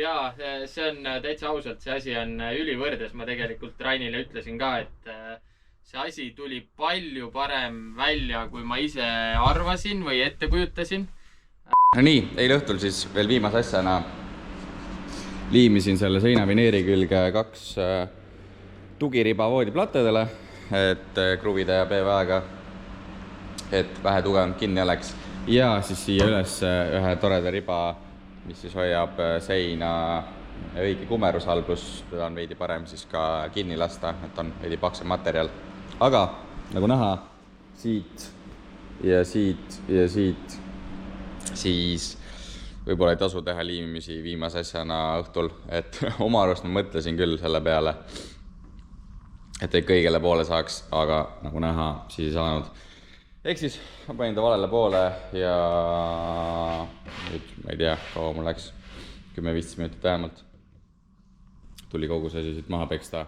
jaa, see on täitsa ausalt, see asi on ülivõrdes. Ma tegelikult Rainile ütlesin ka, et see asi tuli palju parem välja, kui ma ise arvasin või ette kujutasin. No nii, eile õhtul siis veel viimase asjana liimisin selle seinavineeri külge 2 tugiriba voodiplatedele, et kruvida ja PVA-ga, et vähe tugevam kinni oleks. Ja siis siia üles ühe toreda riba, mis siis hoiab seina õige kumeruse all, pluss teda on veidi parem siis ka kinni lasta, et on veidi paksem materjal. Aga nagu näha, siit ja siit ja siit, siis võib-olla ei tasu teha liimimisi viimase asjana õhtul, et oma arvast ma mõtlesin küll selle peale, et ei kõigele poole saaks, aga nagu näha, siis ei saanud. Ehk siis ma panin ta valele poole ja nüüd ma ei tea, kaua mul läks 10-15 minutit vähemalt. Tuli kogu see siit maha peksta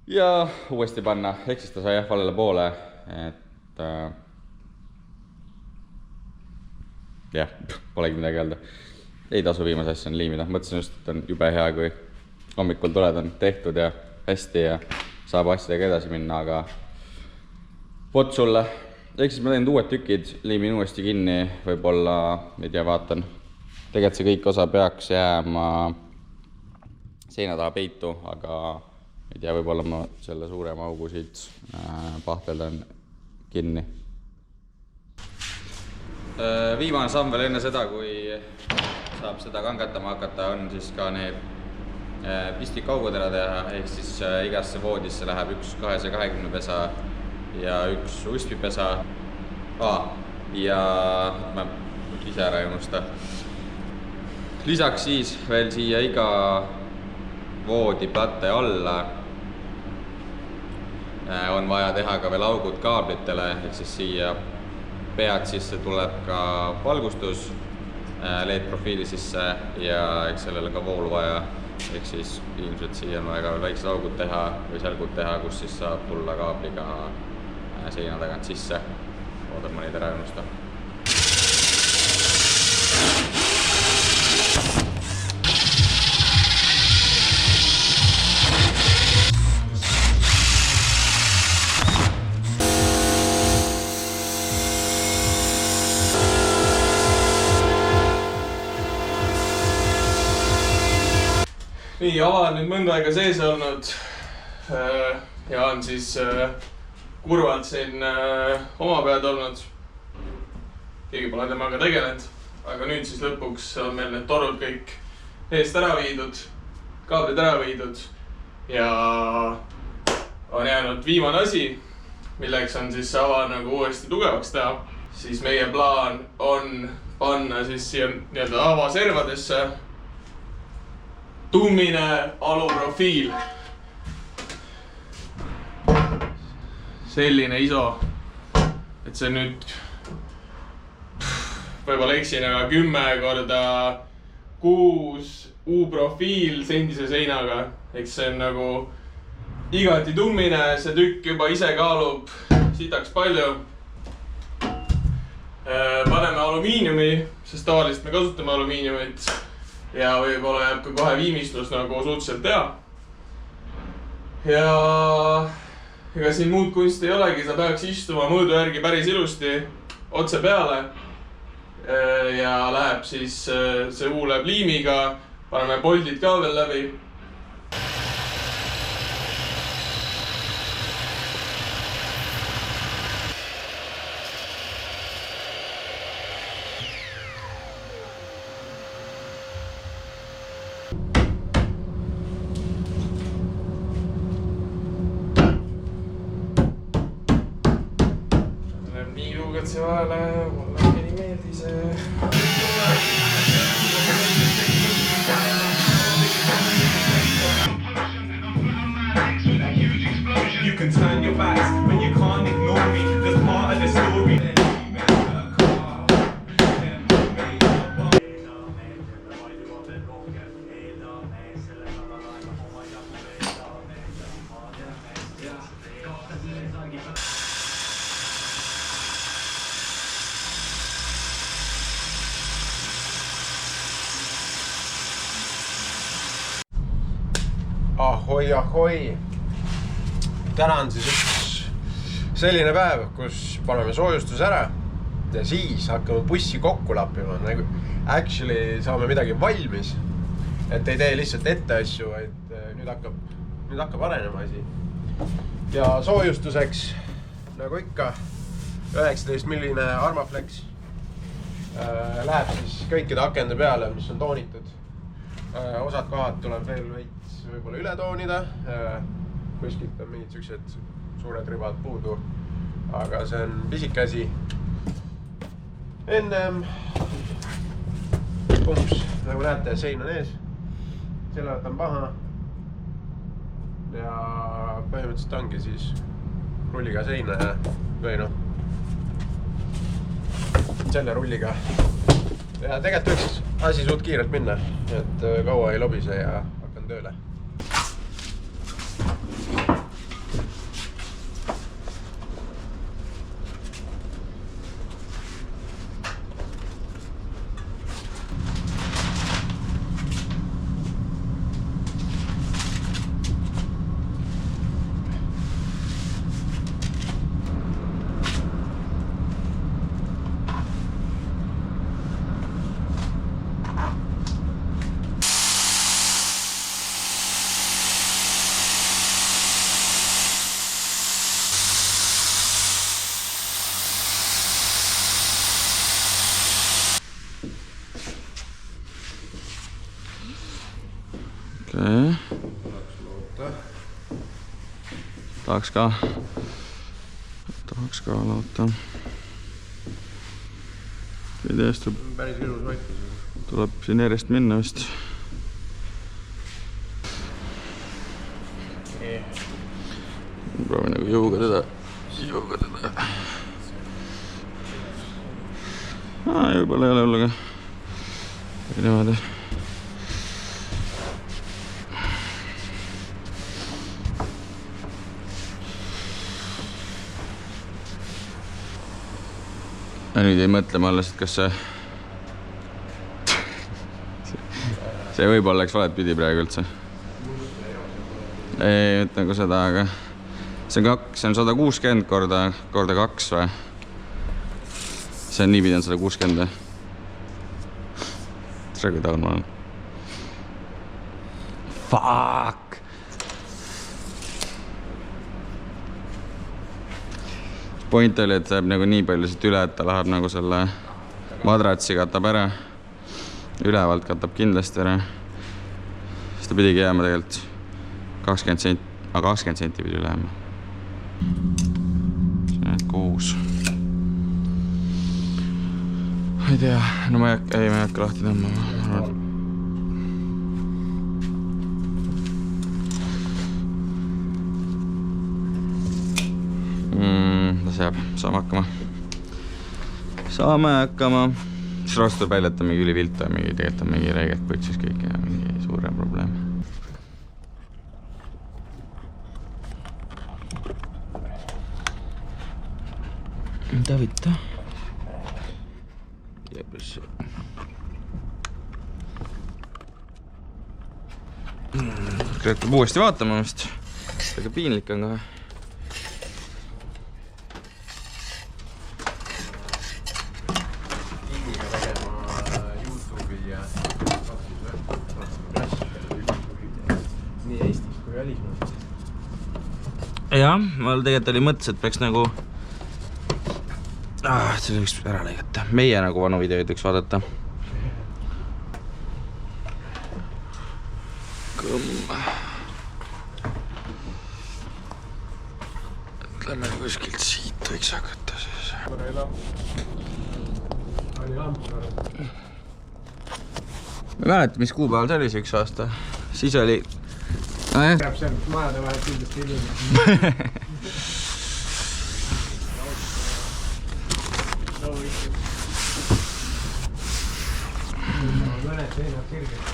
ja uuesti panna. Ehk siis ta sai valele poole, et jah, polegi midagi öelda. Ei tasu viimase asja on liimida. Mõtlesin just, et on jube hea, kui hommikul tuled on tehtud ja hästi ja saab asjadega edasi minna, aga vot sulle. Ehk siis ma teen uued tükid, liimin uuesti kinni, võib-olla, ei tea, vaatan. Tegelikult see kõik osa peaks jääma seina taha peitu, aga ei tea, võib-olla ma selle suurema augu siit pahveldan kinni. Viimane samm veel enne seda, kui saab seda kangatama hakata, on siis ka need pistikaugud ära teha, ehk siis igasse voodisse läheb 1 220 pesa ja 1 uspipesa. Ja ma ise ära ei unusta. Lisaks siis veel siia iga voodiplate alla on vaja teha ka veel augud kaablitele, ehk siis siia pead sisse tuleb ka valgustus LED-profiili sisse ja eks sellele ka voolu vaja, ehk siis ilmselt siia on vaja ka veel väiksed augud teha või sälgud teha, kus siis saab tulla kaabliga seina tagant sisse. Oodan ma neid ära ei unusta. Nii, Ava on nüüd mõnda aega sees olnud ja on siis kurvalt siin oma pead olnud. Keegi pole temaga tegelenud, aga nüüd siis lõpuks on meil need torud kõik eest ära viidud, kaablid ära viidud ja on jäänud viimane asi, milleks on siis Ava nagu uuesti tugevaks teha. Siis meie plaan on panna siis siia nii-öelda Ava servadesse tummine aluprofiil. Selline ISO, et see nüüd võib-olla eksin, aga 10x6 U-profiil sendise seinaga. Eks see on nagu igati tummine, see tükk juba ise kaalub sitaks palju. Paneme alumiiniumi, sest tavaliselt me kasutame alumiiniumit ja võib-olla jääb ka kohe viimistlus nagu suhteliselt hea. Ja ega siin muud kunsti ei olegi, sa peaks istuma mõõdu järgi päris ilusti otse peale ja läheb siis, see uu läheb liimiga, paneme poldid ka veel läbi. See vahele, mulle nii meeldi see. You can turn your backs, but you can't ignore me. That's part of the story. Ahoi. Täna on siis üks selline päev, kus paneme soojustus ära ja siis hakkame bussi kokku lappima. Nagu actually saame midagi valmis. Et ei tee lihtsalt ette asju, vaid nüüd hakkab arenema asi. Ja soojustuseks, nagu ikka, 19-milline Armaflex läheb siis kõikide akende peale, mis on toonitud. Osad kohad tuleb veel veits võib-olla üle toonida. Kuskilt on mingid siuksed suured ribad puudu. Aga see on pisike asi. Ennem pumps, nagu näete, sein on ees. Selle võtan paha. Ja põhimõtteliselt ongi siis rulliga seina või noh, selle rulliga. Ja tegelikult võiks asi suht kiirelt minna, et kaua ei lobise ja hakkan tööle. Okay. Tahaks ka loota. Ideest tuleb siin järjest minna vist. Proovin nagu jõuga teda. Jõuga ei ole hullu ka. Niimoodi. Ja nüüd ei mõtle ma alles, et kas see võib-olla läks valet pidi praegu üldse. Ei mõtle nagu seda, aga see on 160 korda 2 või? See on niipidi on 160 või? See kui taun ma olen. Fuck! Point oli, et läheb nagu nii palju siit üle, et ta läheb nagu selle madratsi katab ära. Ülevalt katab kindlasti ära. Siis ta pidigi jääma tegelikult 20 senti pidi üle jääma. See on 6. Ma ei tea, no ma ei hakka lahti tõmbama. Jääb, saame hakkama. Siis rost tuleb välja, et on mingi ülivilt või tegelikult on mingi reegelt põtsis kõik ja mingi suurem probleem. Mida võtta? Peab uuesti vaatama vist. Väga piinlik on kohe. Jah, ma tegelikult oli mõttes, et peaks nagu see võiks ära lõigata. Meie nagu vanu videoid võiks vaadata. Lähme kuskilt siit võiks hakata siis. Ma ei mäleta, mis kuupäeval see oli see üks aasta. Siis oli... Peab seal majade vahel kindlasti hiljem. Mõned seinad sirgelt.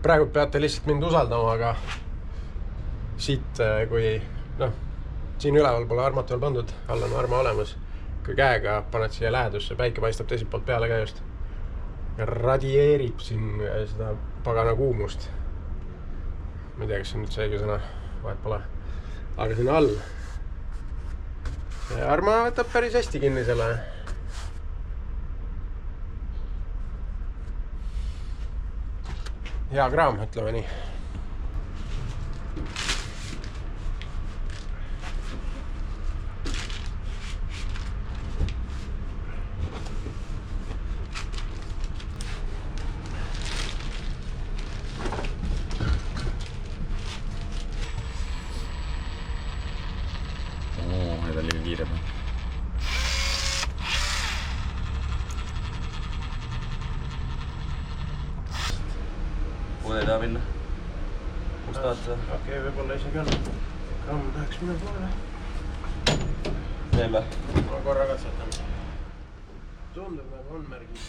praegu peate lihtsalt mind usaldama, aga siit, kui siin üleval pole armat veel pandud, all on arma olemas. Kui käega paned siia lähedusse, päike paistab teiselt poolt peale ka just. Ja radieerib siin seda pagana kuumust. Ma ei tea, kas see on nüüd seegi sõna, vahet pole. Aga siin all. Ja arma võtab päris hästi kinni selle. Hea kraam, ütleme nii. Need on liiga kiire. Kuule ei taha minna? Kus tahad seda? Okei, võib-olla isegi on. Kraam tahaks minu poole. Teeme. Ma korra katsetan. Tundub nagu on märgis.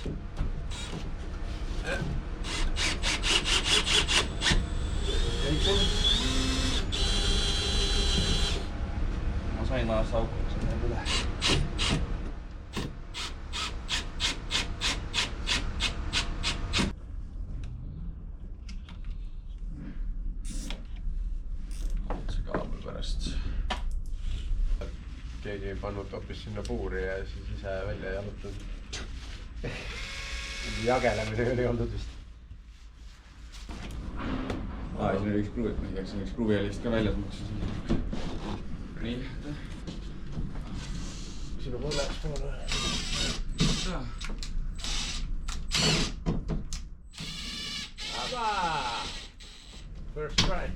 Ma sain aasta aukuks üle. See kaabel pärast. Keegi ei pannud hoopis sinna puuri ja siis ise välja jalutanud. Jagelemine oli olnud vist. Siin oli üks kruvi, ma ei tea, siin üks kruvi oli vist ka väljas mõtlesin. Nii. Sinu pool läheks poole. Aba! First try.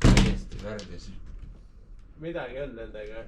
Täiesti värdis. Midagi on nendega.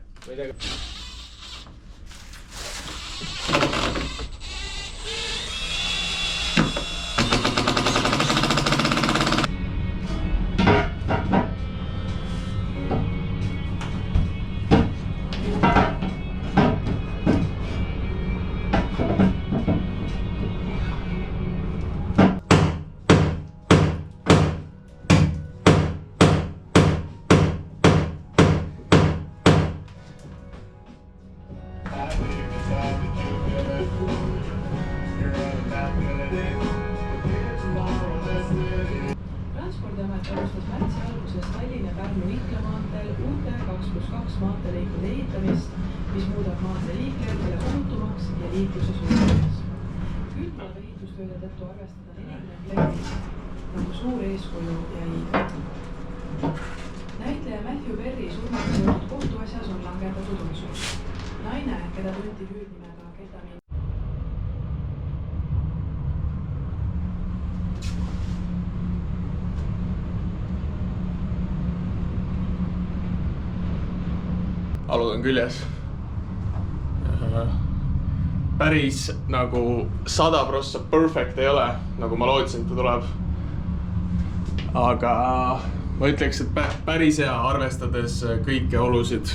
Transpordiamet alustas märtsi alguses Tallinna Pärnu Iklamaanteel uute 2+2 maanteelõikude ehitamist, mis muudab maanteeliiklejatele ohutumaks ja liikluse suuremaks. Küll tuleb ehitustööde tõttu arvestada 40 nagu suur eeskuju jäi. Näitleja Matthew Perry surmaga seotud kohtuasjas on langendatud otsus. Naine, keda tunti hüüdnimega Ketamiin. Alud on küljes. Päris nagu 100% perfect ei ole, nagu ma lootsin, et ta tuleb. Aga ma ütleks, et päris hea, arvestades kõiki olusid,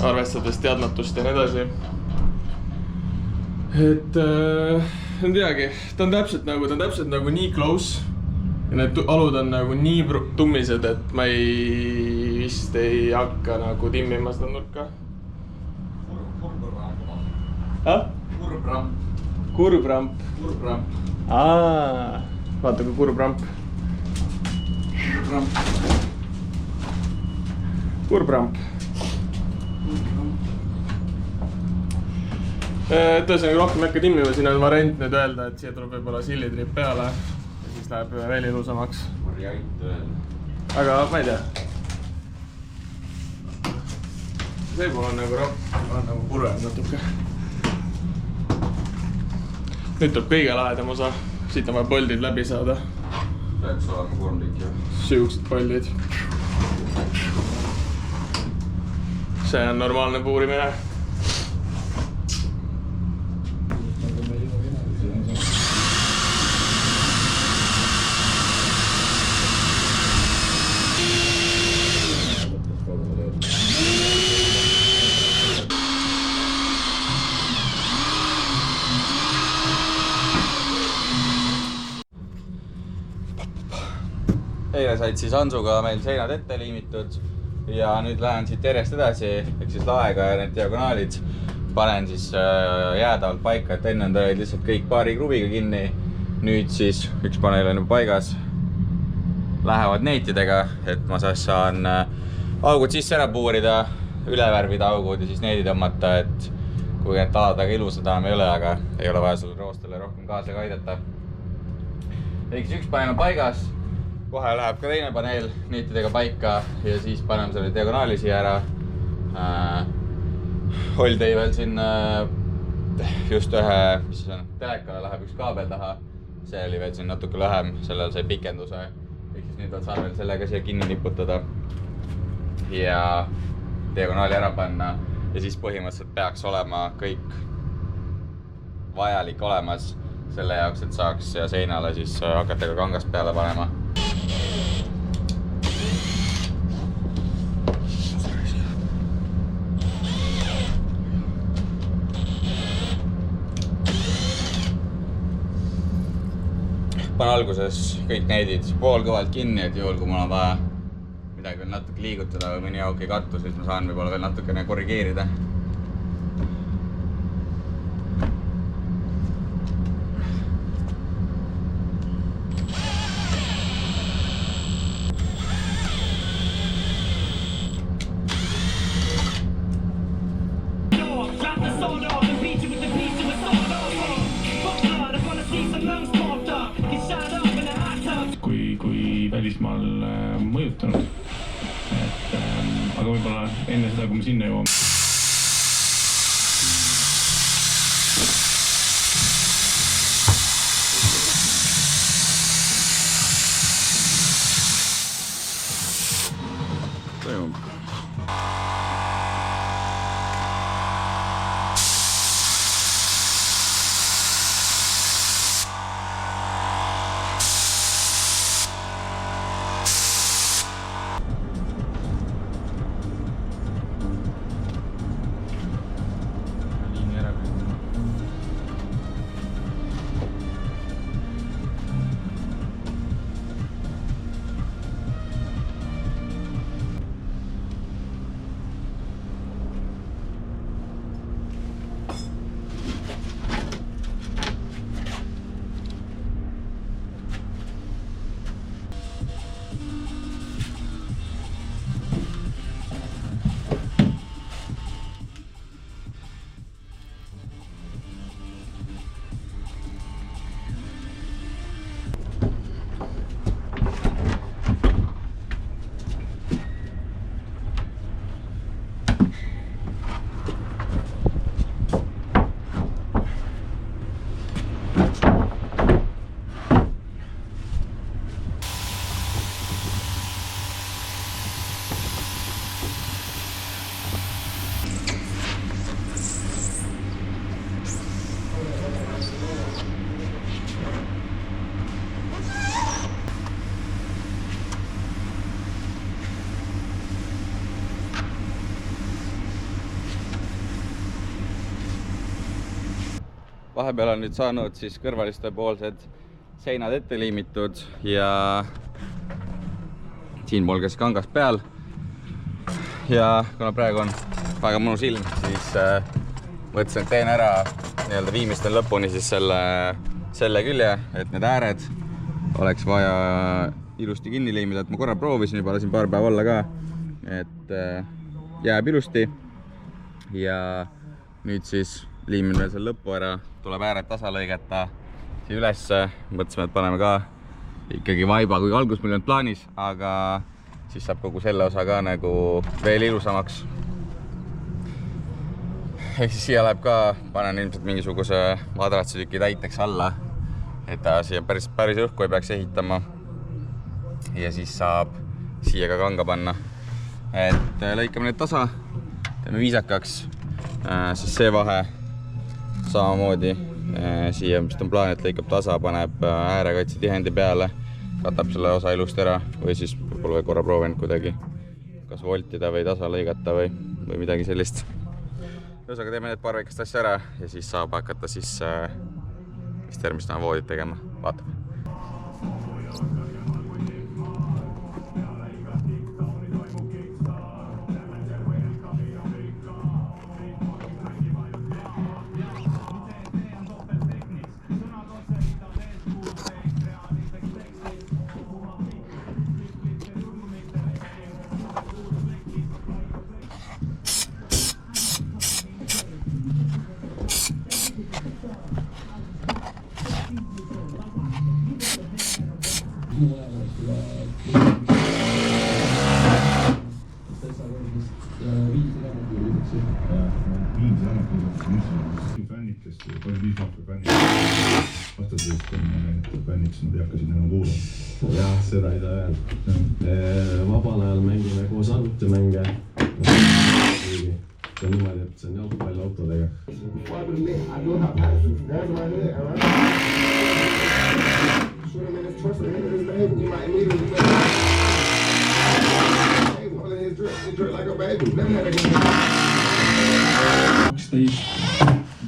arvestades teadmatust ja nii edasi. Et ei teagi, ta on täpselt nagu nii close ja need alud on nagu nii tummised, et ma vist ei hakka nagu timmima seda nurka. Kurbramp. Vaata kui kurbramp. Kurbramp. Tõesõnaga rohkem ei hakka timmima, siin on variant nüüd öelda, et siia tuleb võib-olla sillitrip peale ja siis läheb veel ilusamaks. Variant öelda. Aga ma ei tea. See pool on nagu kurvem natuke. Nüüd tuleb kõige lahedam osa. Siit on vaja poldid läbi saada. Peaks olema kormlik ja... Siuksed poldid. See on normaalne puurimine. eile said siis Hansuga meil seinad ette liimitud ja nüüd lähen siit järjest edasi, ehk siis laega ja need diagonaalid panen siis jäädavalt paika, et enne olid lihtsalt kõik paari kruviga kinni. Nüüd siis üks paneel on juba paigas, lähevad neetidega, et ma saan augud sisse ära puurida, üle värvida augud ja siis needi tõmmata, et kui need talad väga ilusad enam ei ole, aga ei ole vaja sulle roostele rohkem kaasa ka aidata. Ehk siis üks paneel on paigas, kohe läheb ka teine paneel neetidega paika ja siis paneme selle diagonaali siia ära. Oll tõi veel siin just ühe, mis siis on, telekale läheb üks kaabel taha. See oli veel siin natuke lühem, sellel sai pikenduse. Ehk siis nüüd saan veel sellega siia kinni niputada ja diagonaali ära panna. Ja siis põhimõtteliselt peaks olema kõik vajalik olemas selle jaoks, et saaks seinale siis hakata ka kangast peale panema. Panen alguses kõik needid poolkõvalt kinni, et juhul kui mul on vaja midagi veel natuke liigutada või mõni auk ei kattu, siis ma saan võib-olla veel natukene korrigeerida. Kui välismaal mõjutanud. Aga võib-olla enne seda, kui me sinna jõuame. Toimub. Vahepeal on nüüd saanud siis kõrvaliste poolsed seinad ette liimitud ja siin pool käis kangas peal. Ja kuna praegu on väga mõnus ilm, siis mõtlesin, et teen ära nii-öelda viimistel lõpuni siis selle külje, et need ääred oleks vaja ilusti kinni liimida, et ma korra proovisin juba, lasin paar päeva olla ka, et jääb ilusti ja nüüd siis liimin veel selle lõppu ära, tuleb ääred tasa lõigata siia ülesse, mõtlesime, et paneme ka ikkagi vaiba, kui algus meil on plaanis, aga siis saab kogu selle osa ka nagu veel ilusamaks. Ehk siis siia läheb ka, panen ilmselt mingisuguse madratsitüki täiteks alla, et ta siia päris õhku ei peaks ehitama. Ja siis saab siia ka kanga panna. Et lõikame need tasa, teeme viisakaks, siis see vahe samamoodi siia, mis on plaan, et lõikab tasa, paneb äärekaitse tihendi peale, katab selle osa ilusti ära või siis võib-olla korra proovin kuidagi kas voltida või tasa lõigata või midagi sellist. Ühesõnaga teeme need paar väikest asja ära ja siis saab hakata siis järgmist voodit tegema. Vaatab. fännid, kes palju viismahka fännid vastasest on fänniks, nad ei hakka sinna enam kuulama. jah, seda ei saa öelda. Vabal ajal mängime koos arvutimänge. See on niimoodi, et see on jalgpall autodega.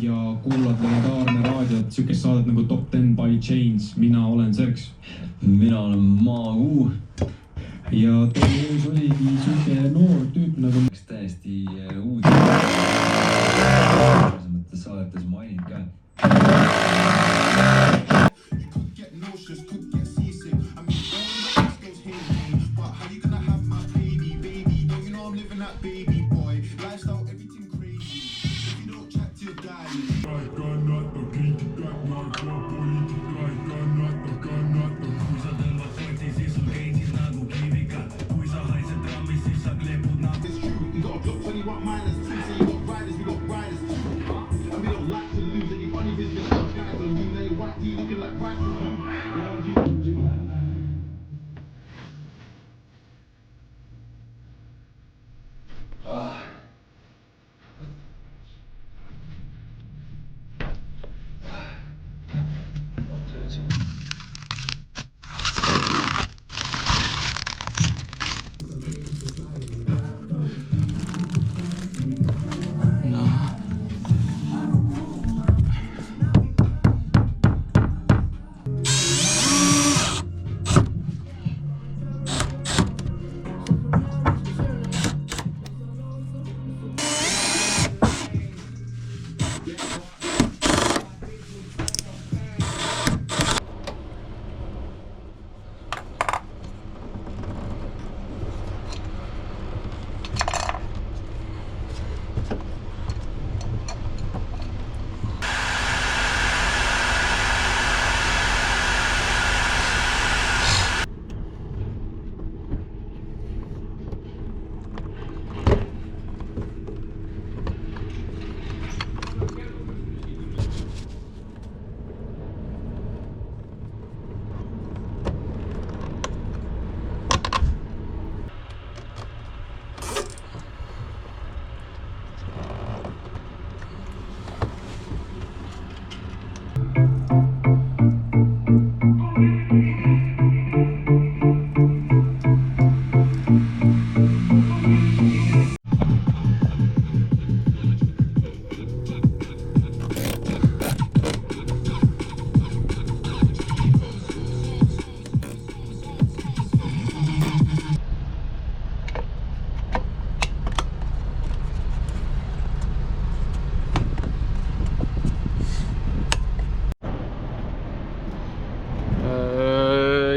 ja kuulad legendaarne raadiot, siukest saadet nagu Top 10 by Chains. Mina olen Serks. Mina olen Maaguu. Ja teie ees oligi siuke noor tüüp nagu täiesti uudis. Selles mõttes saadetes mainin ka.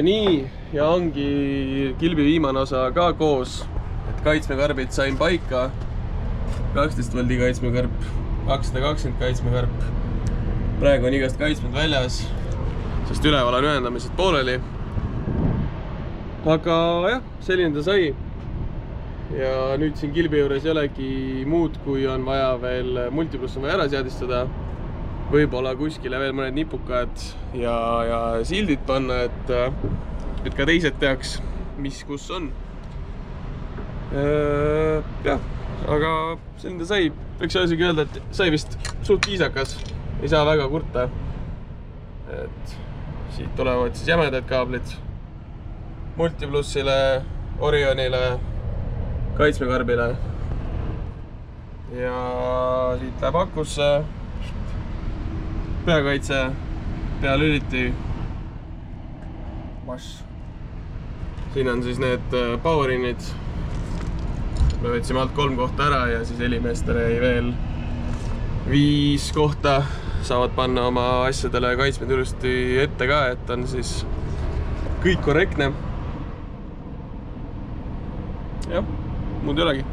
Nii, ja ongi kilbi viimane osa ka koos, et kaitsmekarbid sain paika. 12 voldi kaitsmekarp, 220 kaitsmekarp. Praegu on igast kaitsmed väljas, sest üleval on ühendamised pooleli. Aga jah, selline ta sai. Ja nüüd siin kilbi juures ei olegi muud, kui on vaja veel multiplus on vaja ära seadistada. Võib-olla kuskile veel mõned nipukad ja sildid panna, et ka teised teaks, mis kus on. Jah, aga selline ta sai. Võiks isegi öelda, et sai vist suht viisakas. Ei saa väga kurta. Et siit tulevad siis jämedad kaablid Multiplussile, Orionile, kaitsmekarbile. Ja siit läheb akusse. Peakaitse, pealüliti, mass. Siin on siis need powerinid. Me võtsime alt 3 kohta ära ja siis helimeestele jäi veel 5 kohta. Saavad panna oma asjadele kaitsmed ilusti ette ka, et on siis kõik korrektne. Jah, muud ei olegi.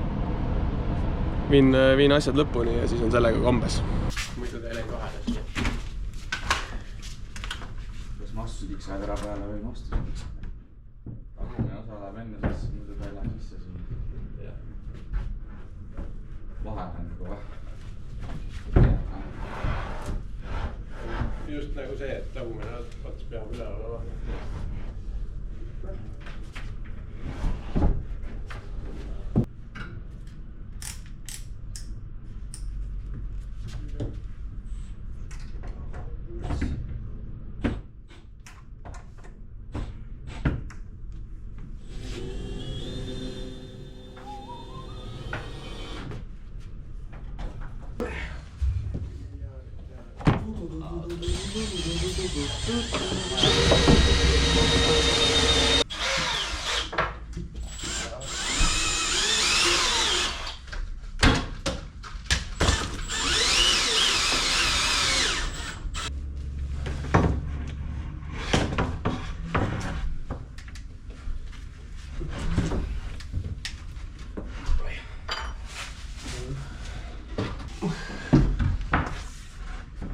Viin asjad lõpuni ja siis on sellega kombes. Muidu teile kohale. Kas mastusid X-aeg ära peale või mastusid X-aeg? vahe on nagu just nagu see, et tagumine ots peab üle olema.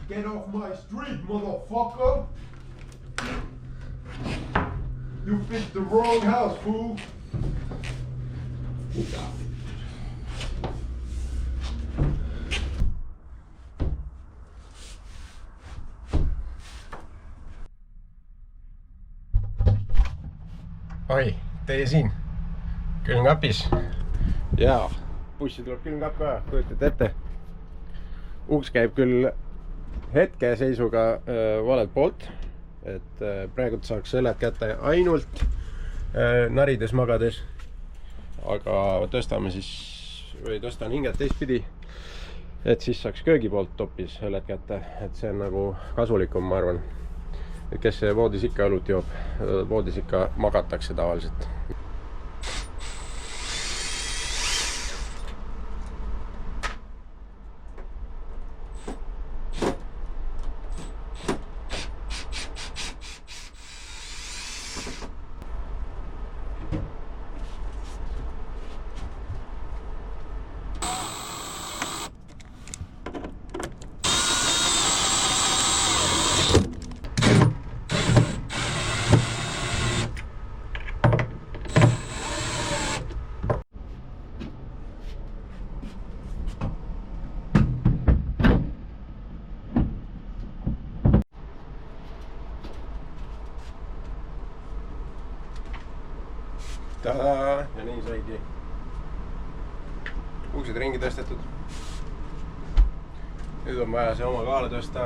Get off my street, motherfucker! You picked the wrong house, fool! oi, teie siin külmkapis ja bussi tuleb külmkapp ka, kujutate ette. Uks käib küll hetkeseisuga valelt poolt, et praegu saaks õled kätte ainult narides magades, aga tõstame siis või tõstan hinget teistpidi, et siis saaks köögi poolt toppis õled kätte, et see on nagu kasulikum, ma arvan. Et kes voodis ikka õlut joob, voodis ikka magatakse tavaliselt. Tadaa! Ja nii saigi uksed ringi tõstetud. Nüüd on vaja see oma kaale tõsta,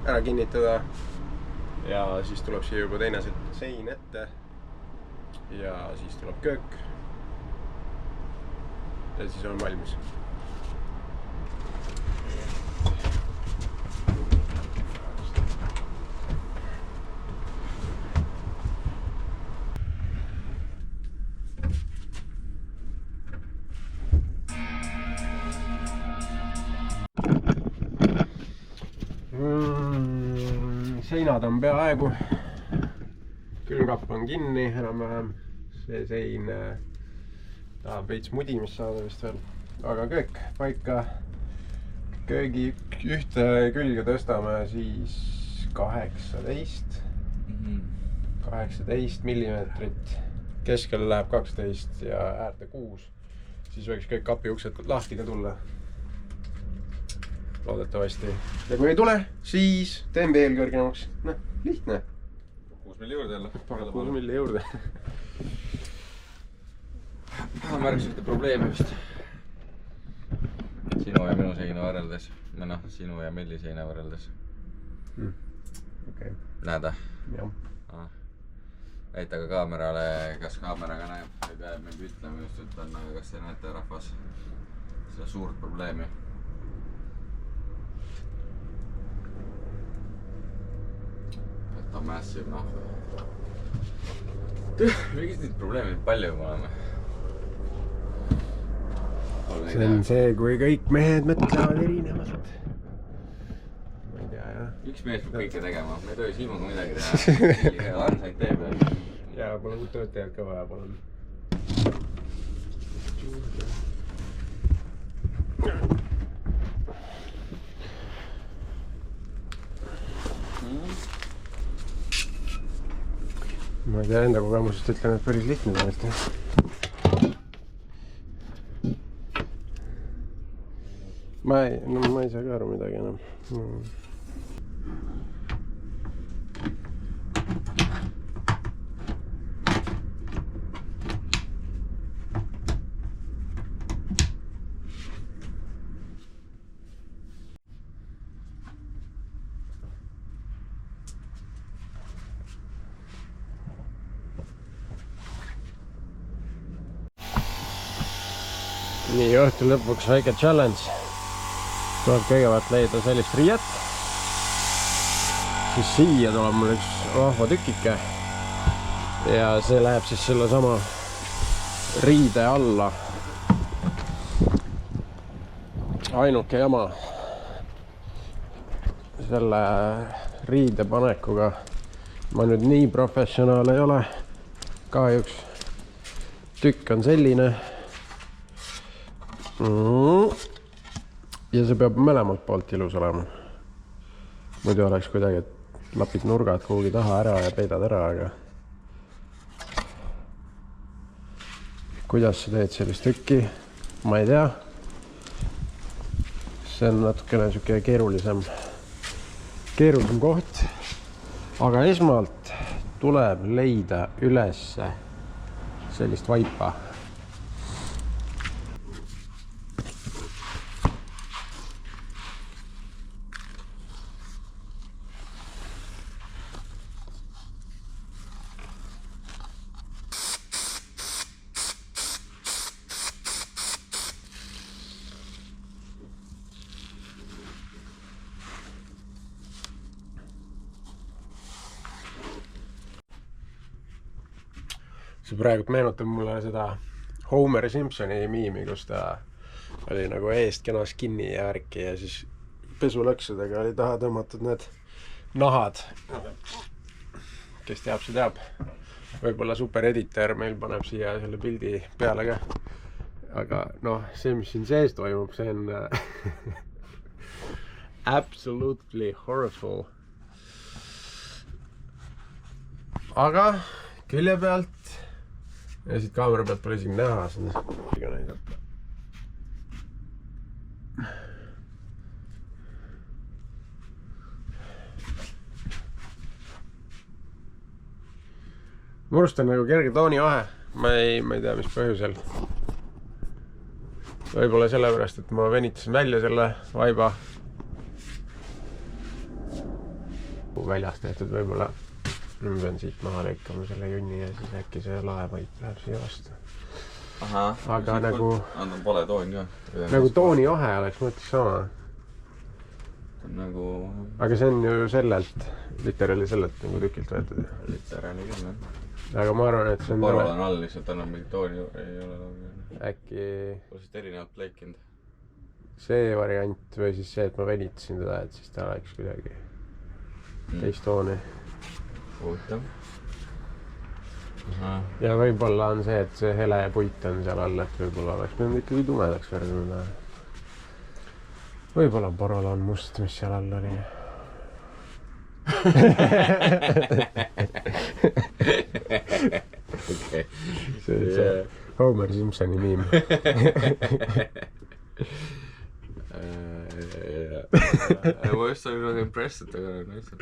ära kinnitada ja siis tuleb siia juba teine sein ette ja siis tuleb köök ja siis on valmis. Seinad on peaaegu, külmkapp on kinni enam-vähem, see sein tahab veits mudimist saada vist veel, aga köök paika. Köögi ühte külge tõstame siis 18 millimeetrit, keskel läheb 12 ja äärde 6, siis võiks kõik kapi uksed lahti ka tulla. Loodetavasti. Ja kui ei tule, siis teen veel kõrgemaks. Noh, lihtne. 6 milli juurde jälle. 6 milli juurde. Märksite probleemi vist. Sinu ja minu seina võrreldes. Või noh, sinu ja Melli seina võrreldes. Okay. Näeda? Jah. Näita ka kaamerale, kas kaameraga näeb. Ei pea meil ütlema just, et on, aga kas see näete rahvas seda suurt probleemi. Ta massive, noh. Mingid neid probleemid palju me oleme. See on see, kui kõik mehed mõtlevad erinevalt. Ma ei tea, jah. Üks mees peab kõike tegema. Me ei tohi Siimuga midagi teha. Ansaid teeb. Ja pole uut töötajad ka vaja, palun. Ma ei tea, enda kogemusest ütlen, et päris lihtne tegelikult. ma ei saa ka aru midagi enam. Nii, õhtu lõpuks väike challenge. Tuleb kõigepealt leida sellist riiet. Siis siia tuleb mul üks vahva tükike. Ja see läheb siis selle sama riide alla. Ainuke jama selle riide panekuga. Ma nüüd nii professionaal ei ole. Kahjuks tükk on selline. Ja see peab mõlemalt poolt ilus olema. Muidu oleks kuidagi, et lapid nurgad kuhugi taha ära ja peidad ära, aga kuidas sa teed sellist tükki, ma ei tea. See on natukene siuke keerulisem koht. Aga esmalt tuleb leida üles sellist vaipa. See praegu meenutab mulle seda Homer Simpsoni miimi, kus ta oli nagu eest kena skinni ja värki ja siis pesulõksudega oli taha tõmmatud need nahad. Kes teab, see teab. Võib-olla super editor meil paneb siia selle pildi peale ka. Aga noh, see, mis siin sees toimub, see on absolutely horrible. Aga külje pealt ja siit kaamera pealt pole isegi näha, seda näidata. Murust on nagu kerge toonivahe, ma ei tea, mis põhjusel. Võib-olla sellepärast, et ma venitasin välja selle vaiba. Väljas tehtud võib-olla. Ma pean siit maha lõikama selle junni ja siis äkki see laevaip läheb siia vastu. Aga nagu... On pole toon ka. Nagu toonivahe oleks mõttes sama. Nagu... Aga see on ju sellelt, literaali sellelt nagu tükilt võetud. Literaali küll, jah. Aga ma arvan, et see on... Porval on all lihtsalt, annab mingi tooni, ei ole nagu... Äkki... Pole siit erinevalt lõikinud. See variant või siis see, et ma venitasin teda, et siis ta oleks kuidagi teist tooni. Huvitav. Ja võib-olla on see, et see hele puit on seal all, et võib-olla oleks pidanud ikkagi tumedaks värvida. Võib-olla porol on must, mis seal all oli. See on see Homer Simpsoni miim. Ma just olin nagu impressed, aga näistab.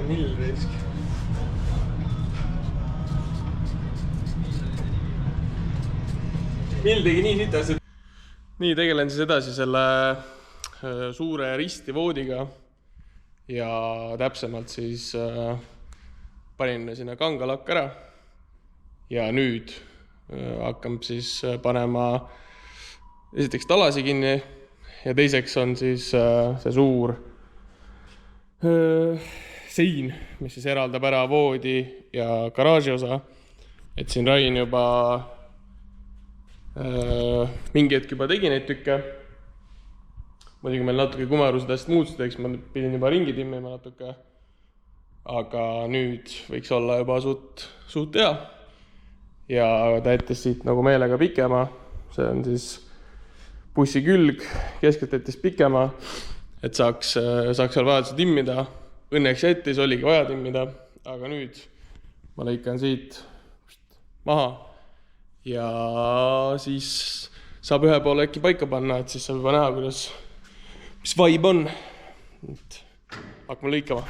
Mill risk. Mill tegi nii sitas, et... Nii, tegelen siis edasi selle suure risti voodiga. ja täpsemalt siis panin sinna kangalakk ära ja nüüd hakkab siis panema esiteks talasi kinni ja teiseks on siis see suur sein, mis siis eraldab ära voodi ja garaaži osa. Et siin Rain juba mingi hetk juba tegi neid tükke. Muidugi meil natuke kumarused hästi muutusid, eks ma pidin juba ringi timmima natuke. Aga nüüd võiks olla juba suht hea. Ja ta jättis siit nagu meelega pikema. See on siis bussi külg, keskelt jättis pikema, et saaks seal vajaduse timmida. Õnneks jättis, oligi vaja timmida, aga nüüd ma lõikan siit maha ja siis saab ühe poole äkki paika panna, et siis saab juba näha, mis vibe on. Hakkame lõikama.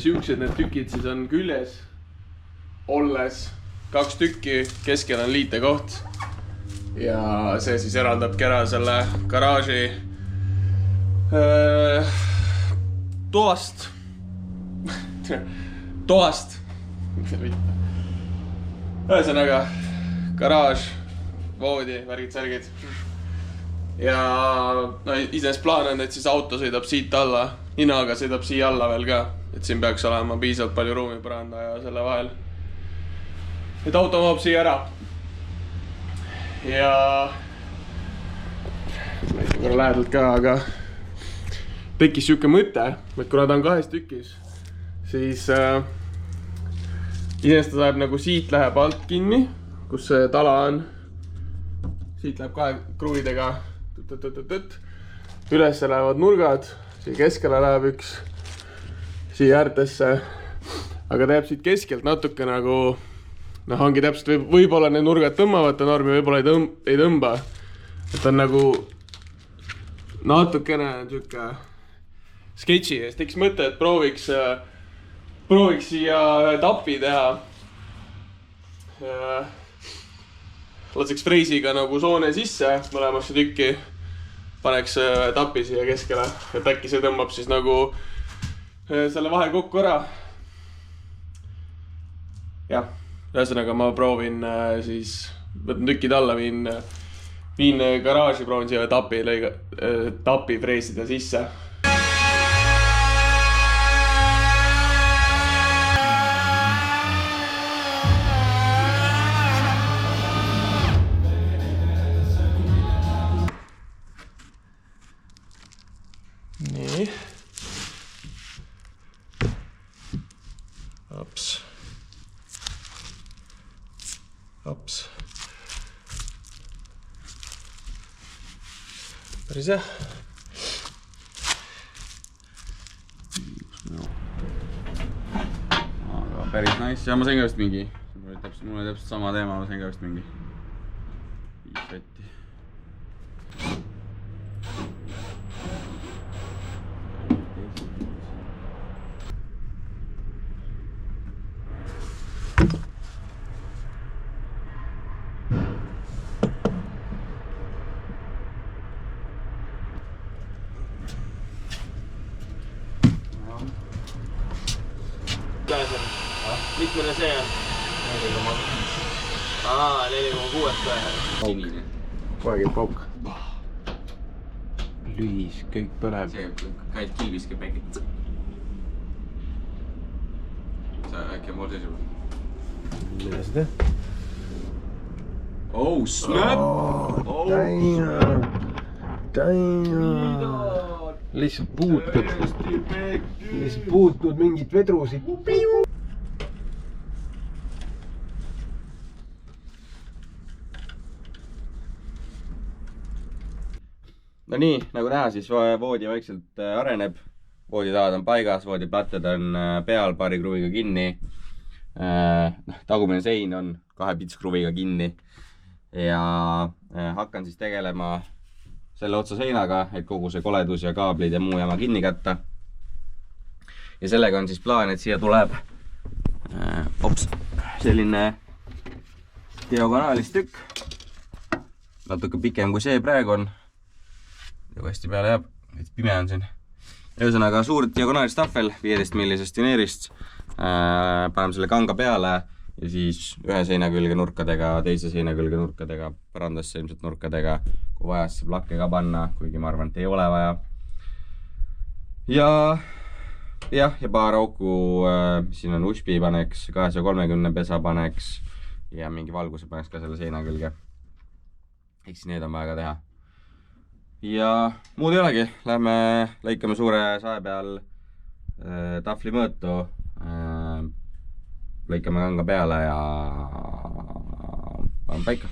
Siuksed need tükid siis on küljes olles 2 tükki, keskel on liitekoht ja see siis eraldabki ära selle garaaži toast ühesõnaga garaaž, voodi, värgid-särgid ja no, iseenesest plaan on, et siis auto sõidab siit alla, ninaga sõidab siia alla veel ka, et siin peaks olema piisavalt palju ruumi põranda ja selle vahel, et auto mahub siia ära ja ma ei tea korra lähedalt ka, aga tekkis siuke mõte, et kuna ta on 2 tükis, siis iseenesest ta läheb nagu siit läheb alt kinni, kus see tala on, siit läheb 2 kruvidega üles lähevad nurgad, siia keskele läheb üks, siia äärtesse, aga ta jääb siit keskelt natuke nagu, noh ongi täpselt, võib-olla need nurgad tõmbavad ta normi, võib-olla ei tõmba, et on nagu natukene siuke sketši ja siis tekkis mõte, et prooviks siia tapi teha. Laseks freisiga nagu soone sisse mõlemasse tükki, paneks tapi siia keskele, et äkki see tõmbab siis nagu selle vahe kokku ära. Jah, ühesõnaga ma proovin siis, võtan tükid alla, viin garaaži, proovin siia tapi freesida sisse. Nii. Hops. Päris jah. Aga päris nice. Ja ma sain ka vist mingi, mul oli täpselt sama teema, ma sain ka vist mingi 5 sotti. Mitmene see on? 4,6 Sinine. Koegib pauk. Lüüs, kõik põleb. See käid kilviske päkit. Sa äkki on pool seisuga? Mida sa teed? Oh, snap! Damn! Lihtsalt puutnud mingit vedru siit. no nii, nagu näha, siis voodi vaikselt areneb. Vooditavad on paigas, voodiplatted on peal paari kruviga kinni. Tagumine sein on 2 pitskruviga kinni. Ja hakkan siis tegelema selle otsa seinaga, et kogu see koledus ja kaablid ja muu jama kinni kätta. Ja sellega on siis plaan, et siia tuleb selline diagonaalis tükk. Natuke pikem kui see praegu on. Ja hästi peale jääb, et pime on siin. Ühesõnaga suur diagonaalis tahvel 15 millisest vineerist. Paneme selle kanga peale ja siis ühe seina külge nurkadega, teise seina külge nurkadega, põrandasse ilmselt nurkadega. Kui vaja, siis lakke ka panna, kuigi ma arvan, et ei ole vaja. Ja paar auku, siin on USB paneks, 230 pesa paneks ja mingi valguse paneks ka selle seina külge. Eks need on vaja ka teha. Ja muud ei olegi, lähme lõikame suure sae peal tahvli mõõtu, lõikame kanga peale ja paneme paika.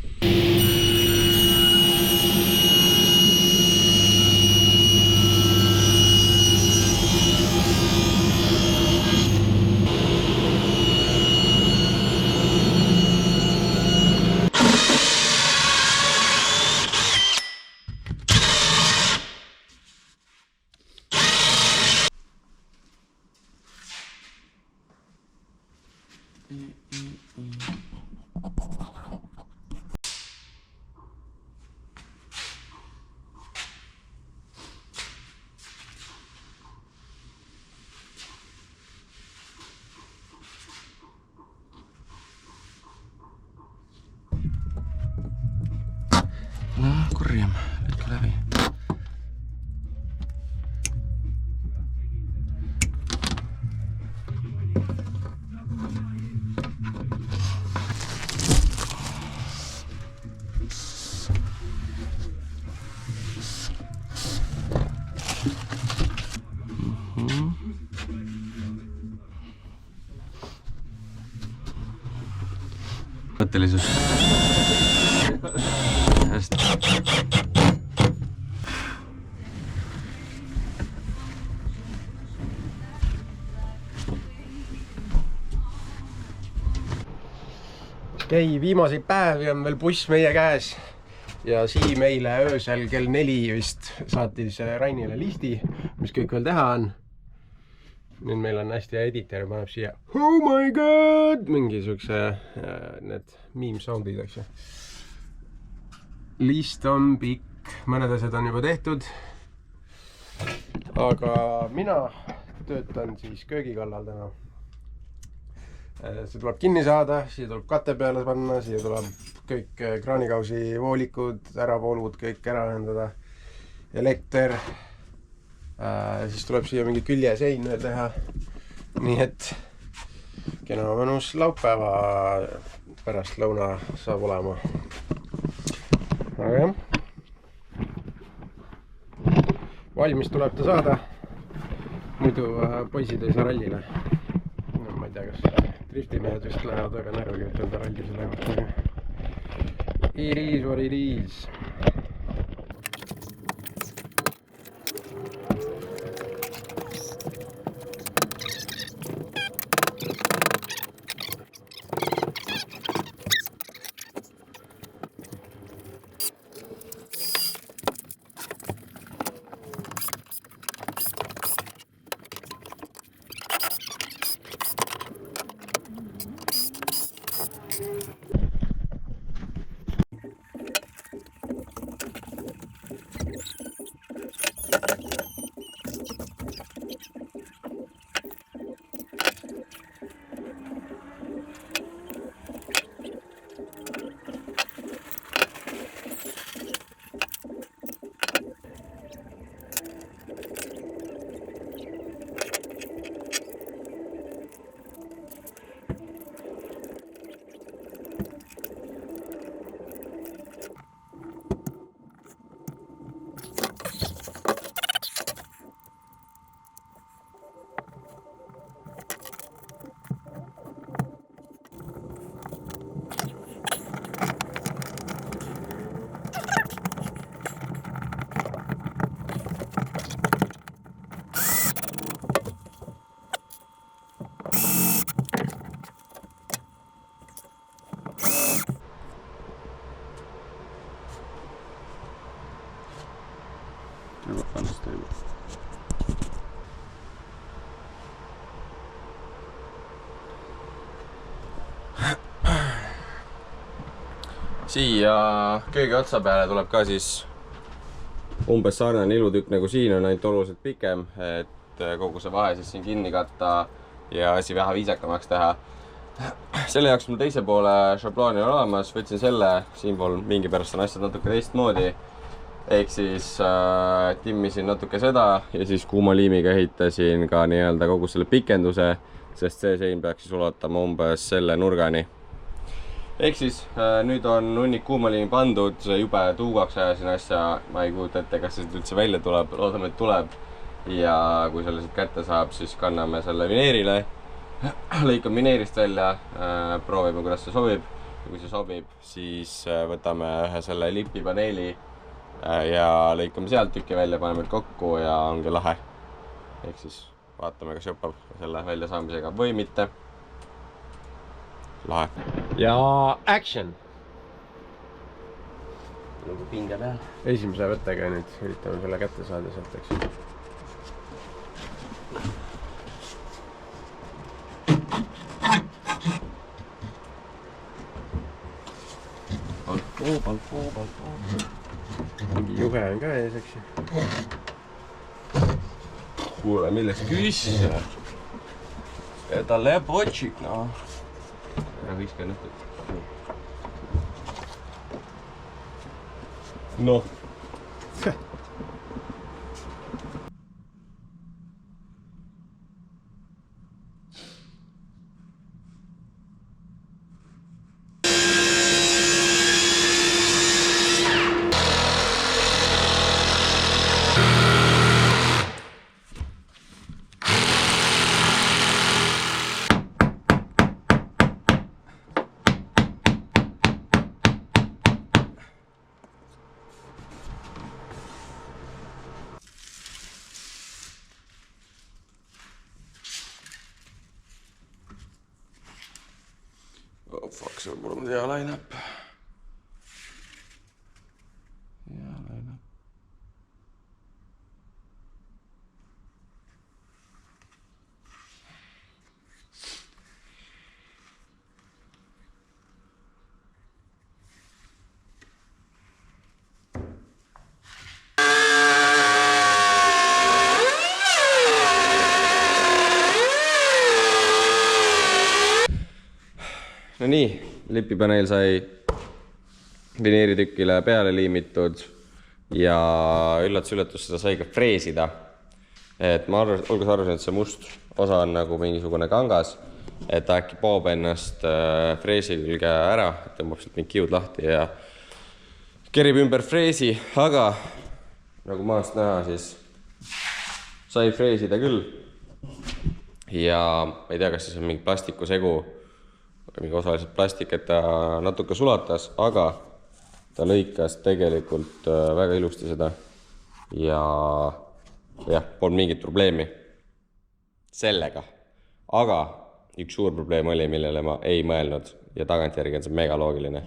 No, kurjam, lõtke läbi. Mõttelisus. Okei, viimaseid päevi on veel buss meie käes ja Siim eile öösel kell 4 vist saatis Rainile listi, mis kõik veel teha on. Nüüd meil on hästi hea editor, paneb siia oh my god, mingi sukse need meme soundid, eks ju. List on pikk, mõned asjad on juba tehtud. Aga mina töötan siis köögi kallal täna. See tuleb kinni saada, siia tuleb kate peale panna, siia tuleb kõik kraanikausi voolikud, äravoolud, kõik ära ühendada. Elekter. Siis tuleb siia mingi küljesein veel teha. Nii et kena mõnus laupäeva pärast lõuna saab olema. Aga jah. Valmis tuleb ta saada. Muidu poisid ei saa rallile. No, ma ei tea, kas driftimehed vist lähevad väga närvi, et enda ralli selle kohta. It is what it is. siia köögi otsa peale tuleb ka siis umbes sarnane ilutükk nagu siin on, ainult oluliselt pikem, et kogu see vahe siis siin kinni katta ja asi vähe viisakamaks teha. Selle jaoks mul teise poole šablooni on olemas, võtsin selle, siinpool mingi pärast on asjad natuke teistmoodi. Ehk siis timmisin natuke seda ja siis kuumaliimiga ehitasin ka nii-öelda kogu selle pikenduse, sest see sein peaks siis ulatama umbes selle nurgani. Ehk siis nüüd on hunnik kuumaliimi pandud, jube tuugaks ajasin asja, ma ei kujuta ette, kas see üldse välja tuleb, loodame, et tuleb. Ja kui selle siit kätte saab, siis kanname selle vineerile. Lõikame vineerist välja, proovime, kuidas see sobib. Ja kui see sobib, siis võtame ühe selle lipipaneeli ja lõikame sealt tükki välja, paneme kokku ja ongi lahe. Ehk siis vaatame, kas jõppab selle välja saamisega või mitte. Lahe. Ja action! Nagu pinge peal. Esimese võttega nüüd üritame selle kätte saada sealt, eks. Balkoo. Mingi juhe on ka ees, eks ju. Kuule, milleks küsse? Talle jääb otsik, no. Ära viska ennast. Noh. Oh fuck, see on mul hea lainäpp. Hea lainäpp. No nii, lipipaneel sai vineeritükile peale liimitud ja üllatus, seda sai ka freesida. Et ma alguses arvasin, et see must osa on nagu mingisugune kangas, et ta äkki poob ennast freesi külge ära, tõmbab sealt mingid kiud lahti ja kerib ümber freesi, aga nagu maast näha, siis sai freesida küll. Ja ma ei tea, kas siis on mingi plastikusegu, mingi osaliselt plastik, et ta natuke sulatas, aga ta lõikas tegelikult väga ilusti seda ja jah, polnud mingit probleemi sellega. Aga üks suur probleem oli, millele ma ei mõelnud ja tagantjärgi on see mega loogiline.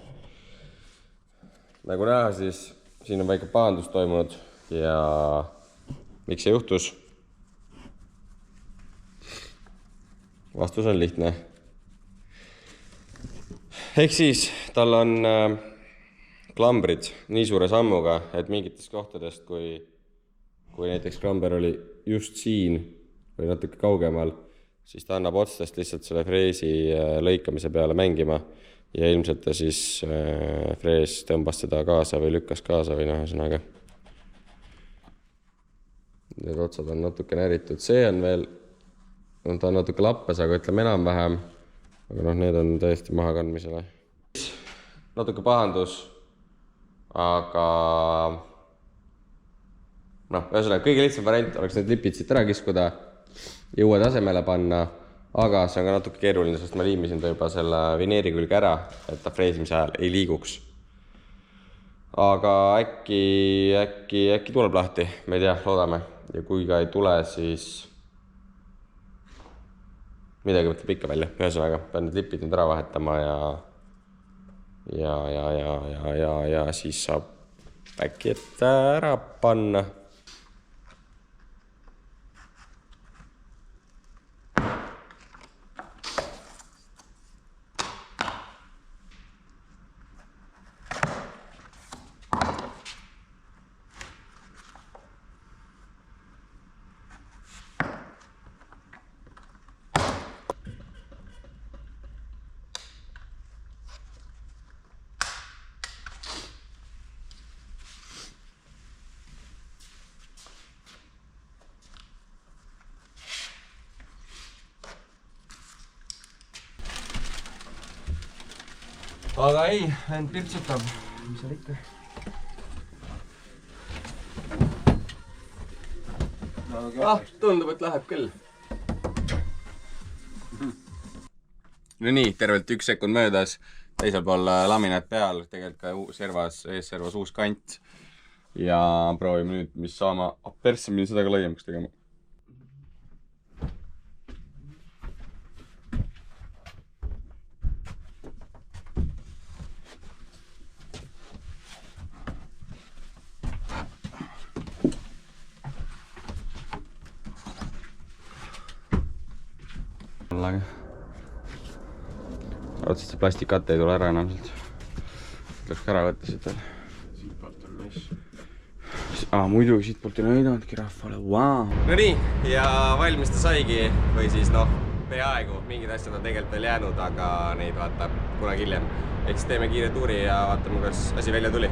Nagu näha, siis siin on väike pahandus toimunud ja miks see juhtus? Vastus on lihtne. Ehk siis tal on klambrid nii suure sammuga, et mingitest kohtadest, kui näiteks klamber oli just siin või natuke kaugemal, siis ta annab otstest lihtsalt selle freesi lõikamise peale mängima ja ilmselt ta siis frees tõmbas seda kaasa või lükkas kaasa või ühesõnaga. Need otsad on natuke näritud, see on veel, ta on natuke lappes, aga ütleme enam-vähem. Aga need on täiesti maha kandmisele. Natuke pahandus, aga ühesõnaga kõige lihtsam variant oleks need lipid siit ära kiskuda ja uue tasemele panna, aga see on ka natuke keeruline, sest ma liimisin ta juba selle vineeri külge ära, et ta freesimise ajal ei liiguks. Aga äkki tuleb lahti, me ei tea, loodame. Ja kui ka ei tule, siis midagi mõtleb ikka välja, ühesõnaga, pean need lipid nüüd ära vahetama ja siis saab äkki et ära panna. aga ei, end pirtsutab. Mis seal ikka? Tundub, et läheb küll. No nii, tervelt 1 sekund möödas. Teisel pool laminat peal, tegelikult ka ees-servas uus kant. Ja proovime nüüd, mis saama. Persse minna seda ka laiemaks tegema. Ootsid, see plastikkatte ei tule ära enam sealt. Tuleks ka ära võtta siit veel. Siitpoolt on nice. Muidugi siitpoolt ei näidanudki rahvale, wow. No nii, ja valmis ta saigi. Või siis peaaegu. Mingid asjad on tegelikult veel jäänud, aga neid vaatab kunagi hiljem. Eks teeme kiire tuuri ja vaatame, kas asi välja tuli.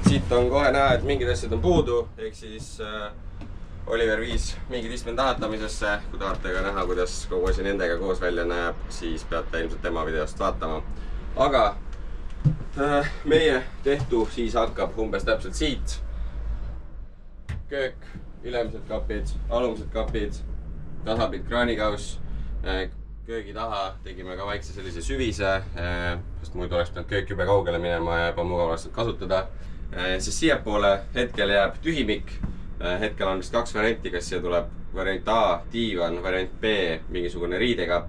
Siit on kohe näha, et mingid asjad on puudu. Ehk siis Oliver viis mingid istmed tahatamisesse. Kui tahate ka näha, kuidas kogu asi nendega koos välja näeb, siis peate ilmselt tema videost vaatama. Aga meie tehtu siis hakkab umbes täpselt siit. Köök, ülemised kapid, alumised kapid, tasapid kraanikauss. Köögi taha tegime ka väikse sellise süvise, sest muidu oleks pidanud köök jube kaugele minema ja ebamugavalt kasutada. Siis siiapoole hetkel jääb tühimik. Hetkel on vist 2 varianti, kas siia tuleb variant A, diivan, variant B, mingisugune riidekapp.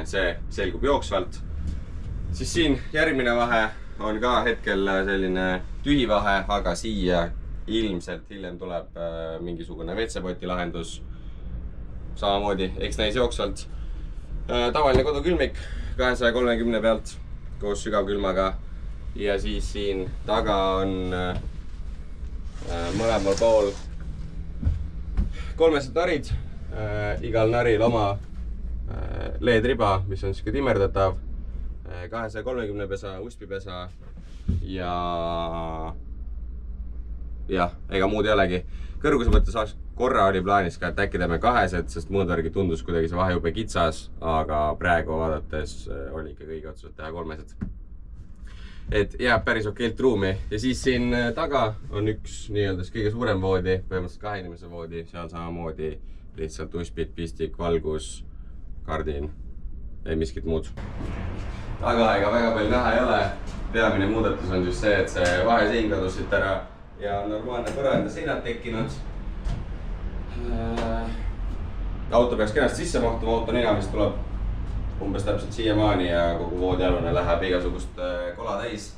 See selgub jooksvalt. Siis siin järgmine vahe on ka hetkel selline tühi vahe, aga siia ilmselt hiljem tuleb mingisugune WC-poti lahendus. Samamoodi, eks näis jooksvalt. Tavaline kodukülmik 230 pealt koos sügavkülmaga. Ja siis siin taga on mõlemal pool 3 narid. Igal naril oma LED-riba, mis on siuke timerdatav. 230 pesa, uspipesa ja ega muud ei olegi. Kõrguse mõttes korra oli plaanis ka, et äkki teeme 2, sest muud värgi tundus kuidagi see vahe jube kitsas, aga praegu vaadates oli ikka kõigi otsused teha 3. Et jääb päris okeilt ruumi. Ja siis siin taga on üks kõige suurem voodi, põhimõtteliselt 2 inimese voodi, seal samamoodi lihtsalt uspid, pistik, valgus, kardin, ei miskit muud. Aga ega väga palju näha ei ole. Peamine muudatus on just see, et see vahesein kadus siit ära ja on normaalne põrand ja seinad tekkinud. Auto peaks kenasti sisse mahtuma, auto nina vist tuleb umbes täpselt siiamaani ja kogu voodialune läheb igasugust kola täis.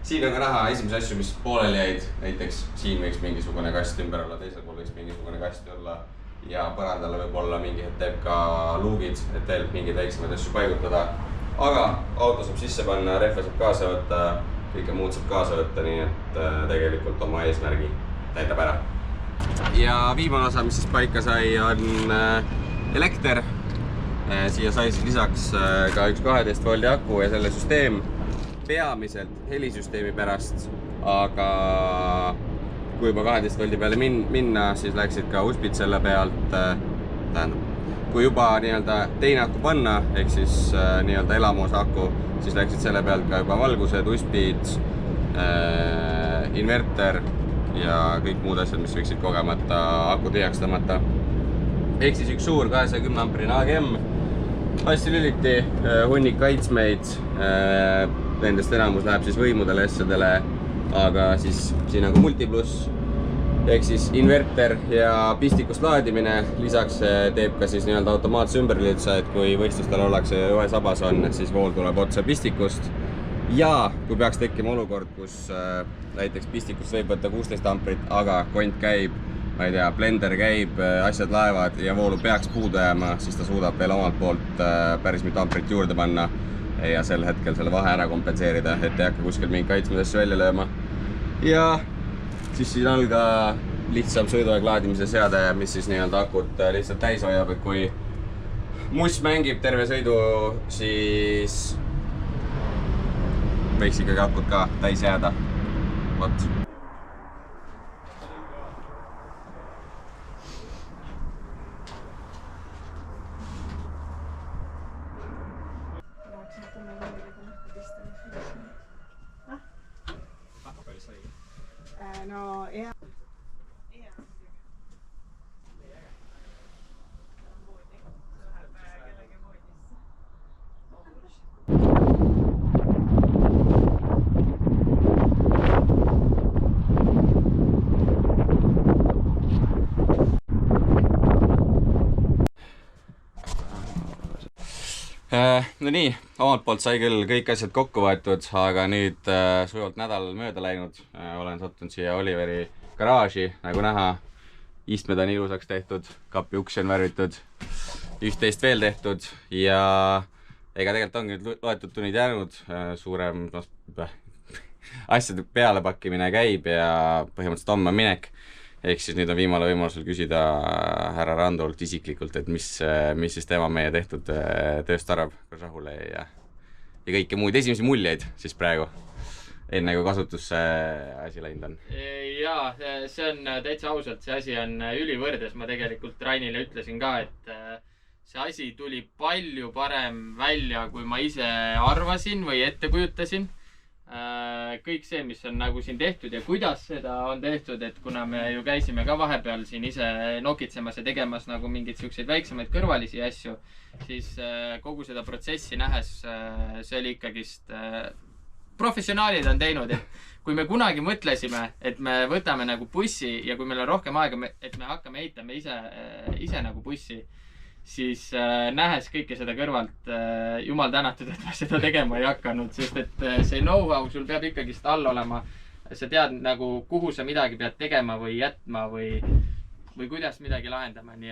Siin on ka näha esimesi asju, mis pooleli jäid. Näiteks siin võiks mingisugune kast ümber olla, teisel pool võiks mingisugune kast olla ja põrandale võib olla mingi hetk teeb ka luugid, et veel mingeid väiksemaid asju paigutada. Aga auto saab sisse panna, rehve saab kaasa võtta, kõike muud saab kaasa võtta, nii et tegelikult oma eesmärgi täidab ära. Ja viimane osa, mis siis paika sai, on elekter. Siia sai siis lisaks ka üks 12 voldi aku ja selle süsteem peamiselt helisüsteemi pärast, aga kui juba 12 voldi peale minna, siis läksid ka uspid selle pealt, kui juba teine aku panna, ehk siis elamuosa aku, siis läksid selle pealt ka juba valgused, uspid, inverter ja kõik muud asjad, mis võiksid kogemata aku tühjaks tõmmata. Ehk siis üks suur 210 amprine AGM, assilüliti, hunnik kaitsmeid, nendest enamus läheb siis võimudele, asjadele, aga siis siin on ka multipluss, ehk siis inverter ja pistikust laadimine. Lisaks teeb ka siis automaatse ümberlülituse, et kui võistlustel ollakse ühes abas on, siis vool tuleb otse pistikust. Ja kui peaks tekkima olukord, kus näiteks pistikust võib võtta 16 amprit, aga kont käib, ma ei tea, blender käib, asjad laevad ja voolu peaks puudu jääma, siis ta suudab veel omalt poolt päris mitu amprit juurde panna ja sel hetkel selle vahe ära kompenseerida, et ei hakka kuskil mingi kaitsmed asju välja lööma. Ja siis siin on ka lihtsam sõiduaeg laadimise seade, mis siis akut lihtsalt täis hoiab, et kui muss mängib terve sõidu, siis võiks ikkagi akut ka täis jääda. Vot. No nii, omalt poolt sai küll kõik asjad kokku võetud, aga nüüd sujuvalt nädal mööda läinud. Olen sattunud siia Oliveri garaaži, nagu näha. Istmed on ilusaks tehtud, kapi uksi on värvitud, üht-teist veel tehtud ja ega tegelikult ongi nüüd loetud tunnid jäänud. Suurem asjade pealepakkimine käib ja põhimõtteliselt homme on minek. Ehk siis nüüd on viimane võimalusel küsida härra Randult isiklikult, et mis siis tema meie tehtud tööst arvab, kus rahule ja kõike muud esimesi muljeid siis praegu, enne kui kasutusse asi läinud on. Jaa, see on täitsa ausalt, see asi on ülivõrdes. Ma tegelikult Rainile ütlesin ka, et see asi tuli palju parem välja, kui ma ise arvasin või ette kujutasin. Kõik see, mis on nagu siin tehtud ja kuidas seda on tehtud, et kuna me ju käisime ka vahepeal siin ise nokitsemas ja tegemas nagu mingeid siukseid väiksemaid kõrvalisi asju, siis kogu seda protsessi nähes see oli ikkagist professionaalid on teinud, et kui me kunagi mõtlesime, et me võtame nagu bussi ja kui meil on rohkem aega, et me hakkame ehitama ise nagu bussi, siis nähes kõike seda kõrvalt jumal tänatud, et ma seda tegema ei hakanud, sest et see know-how sul peab ikkagist all olema. Sa tead nagu, kuhu sa midagi pead tegema või jätma või kuidas midagi lahendama. Nii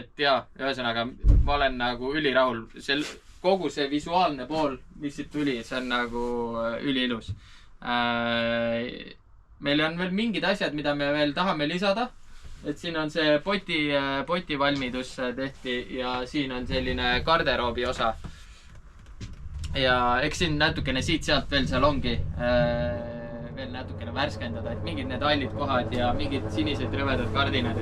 et jaa, ühesõnaga, ma olen nagu ülirahul. Kogu see visuaalne pool, mis siit tuli, see on nagu üliilus. Meil on veel mingid asjad, mida me veel tahame lisada. Et siin on see poti valmidus tehti ja siin on selline garderoobi osa. Ja eks siin natukene siit-sealt veel seal ongi veel natukene värskendada, et mingid need hallid kohad ja mingid sinised rõvedad kardinad.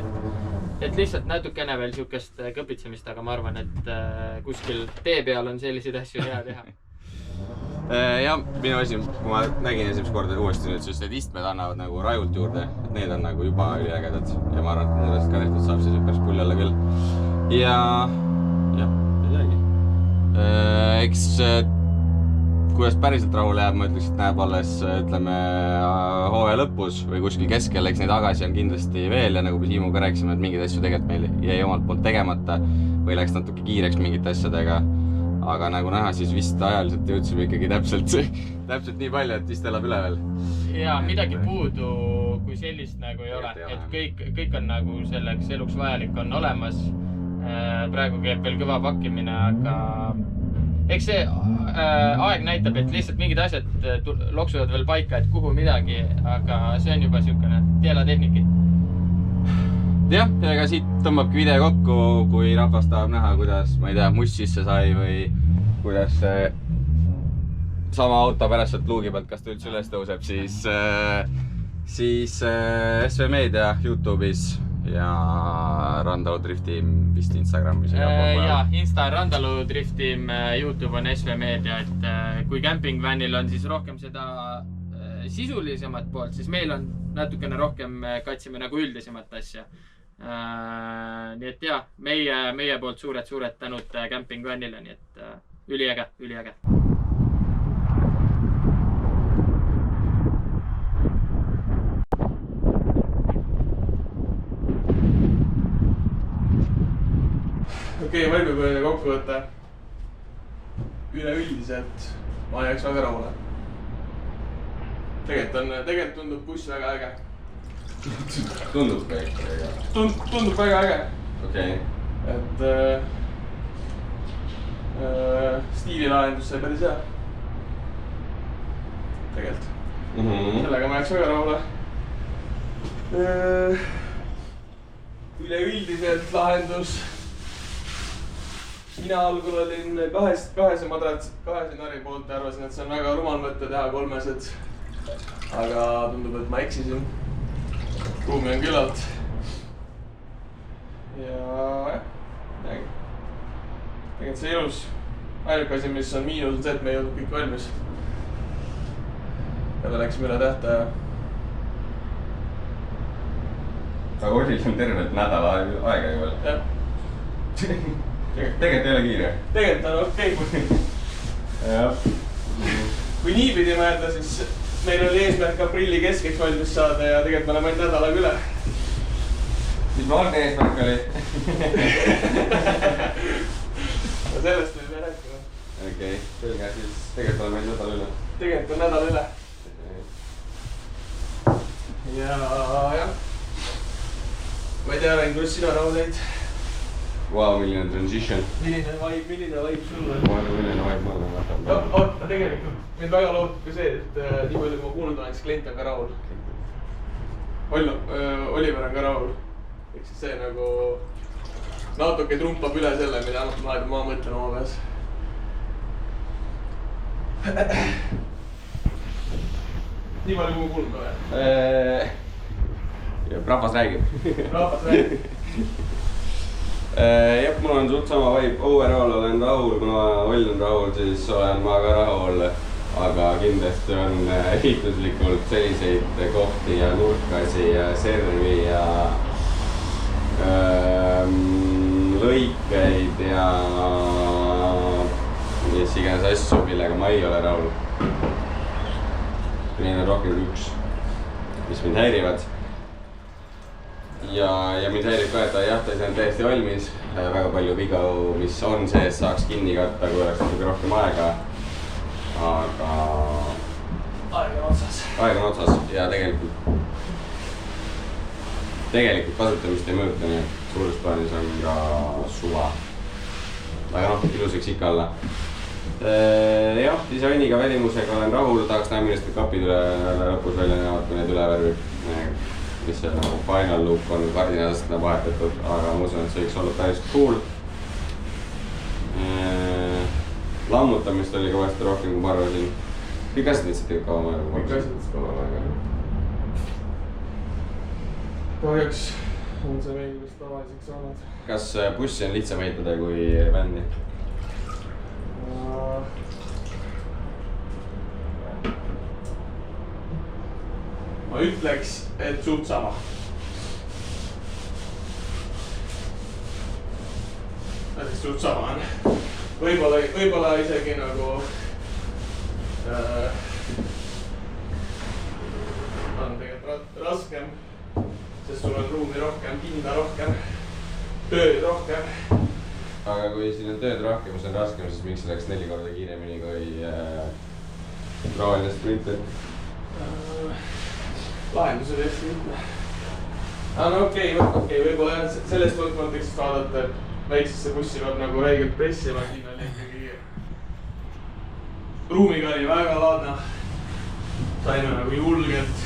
Et lihtsalt natukene veel siukest kõpitsemist, aga ma arvan, et kuskil tee peal on selliseid asju hea teha. Ja minu asi, kui ma nägin esimest korda uuesti nüüd, sest need istmed annavad nagu rajult juurde, et need on nagu juba üliägedad ja ma arvan, et muudest ka tehtud saab see süpers pulli alla küll. Ja ei teagi. Eks kuidas päriselt rahule jääb, ma ütleks, et näeb alles, ütleme, hooaja lõpus või kuskil keskel, eks neid agasi on kindlasti veel ja nagu Simuga rääkisime, et mingeid asju tegelikult meil jäi omalt poolt tegemata või läks natuke kiireks mingite asjadega. Aga nagu näha, siis vist ajaliselt jõudsime ikkagi täpselt nii palju, et vist elab üle veel. Jaa, midagi puudu, kui sellist nagu ei ole. Et kõik on nagu selleks eluks vajalik on olemas. Praegu käib veel kõva pakkimine, aga eks see aeg näitab, et lihtsalt mingid asjad loksuvad veel paika, et kuhu midagi, aga see on juba siukene teelatehniki. Jah, ega siit tõmbabki video kokku, kui rahvas tahab näha, kuidas, ma ei tea, must sisse sai või kuidas sama auto pärast sealt luugi pealt, kas ta üldse üles tõuseb, siis SV Meedia YouTube'is ja Randalu Drift Team vist Instagramis. Jaa, Insta Randalu Drift Team, YouTube on SV Meedia, et kui campingvanil on siis rohkem seda sisulisemat poolt, siis meil on natukene rohkem katsime nagu üldisemat asja. Nii et jah, meie poolt suured tänud campingvanile, nii et üliäge. Okei, valmipõhine kokkuvõte. Üleüldiselt ma jääks väga rahule. Tegelikult tundub buss väga äge. Tundub ka ikka väga? Tundub väga äge. Okei. Et stiililahendus sai päris hea. Tegelikult. Sellega ma jääks väga rahule. Üleüldiselt lahendus. Mina algul olin kahese nari poolt ja arvasin, et see on väga rumal mõte teha kolmesed. Aga tundub, et ma eksisin. Ruumi on küllalt. Ja jah, midagi. Tegelikult see ilus. Ainuke asi, mis on miinus, on see, et me ei olnud kõik valmis. Ja me läksime üle tähtaja. Aga oli seal tervelt nädala aega ju veel? Jah. Tegelikult ei ole kiire? Tegelikult on okei. Jah. Kui niipidi mõelda, siis meil oli eesmärk aprilli keskeks valmis saada ja tegelikult me oleme ainult nädalaga üle. Mis ma algne eesmärk oli? Okei, selge, siis tegelikult oleme meil nädal üle. Tegelikult on nädal üle. Ja jah. Ma ei tea, Rain, kuidas sina rahu teid? Vau, milline transition. Milline vaib sulle? Milline vaib mulle vaatama. Oota, tegelikult meil väga lootab ka see, et nii palju kui ma kuulnud olen, siis klient on ka rahul. Oliver on ka rahul. Ehk siis see nagu natuke trumpab üle selle, mida ma mõtlen oma peas. Nii palju kui ma kuulnud olen. Rahvas räägib. Rahvas räägib. Jah, mul on suht sama vibe, overall olen rahul, kuna Oll on rahul, siis olen ma ka rahul. Aga kindlasti on ehituslikult selliseid kohti ja nurkasi ja servi ja lõikeid ja mis iganes asju, millega ma ei ole rahul. Neid on rohkem kui üks, mis mind häirivad. Ja mind häirib ka, et jah, ta ei saanud täiesti valmis. Väga palju viga, mis on sees, saaks kinni katta, kui oleks natuke rohkem aega. Aga aeg on otsas. Aeg on otsas ja tegelikult kasutamist ei mõjuta, nii et suures plaanis on ka suva. Aga noh, ilusaks ikka olla. Jah, disainiga välimusega olen rahul, tahaks näha, millest kapid lõpus välja näevad, kui need üle värvib. Mis see final loop on kardinaalselt vahetatud, aga ma usun, et see võiks olla päris cool. Lammutamist oli kõvasti rohkem, kui ma arvasin. Kõik asjad lihtsalt kaua aega. Kõik asjad lihtsalt kaua aega. Kahjuks on see meil vist tavaliseks saanud. Kas bussi on lihtsam ehitada kui bändi? Ma ütleks, et suht sama. Näiteks suht sama on. Võibolla isegi nagu on tegelikult raskem, sest sul on ruumi rohkem, pinda rohkem, tööd rohkem. Aga kui siin on tööd rohkem, mis on raskem, siis miks see läks 4 korda kiiremini kui tavaline sprinter? Lahendus oli hästi lihtne. No okei, võib-olla sellest kontekstist vaadata, et väiksesse bussi peab nagu räigelt pressima, siin oli ikkagi ruumiga oli väga laadne. Saime nagu julgelt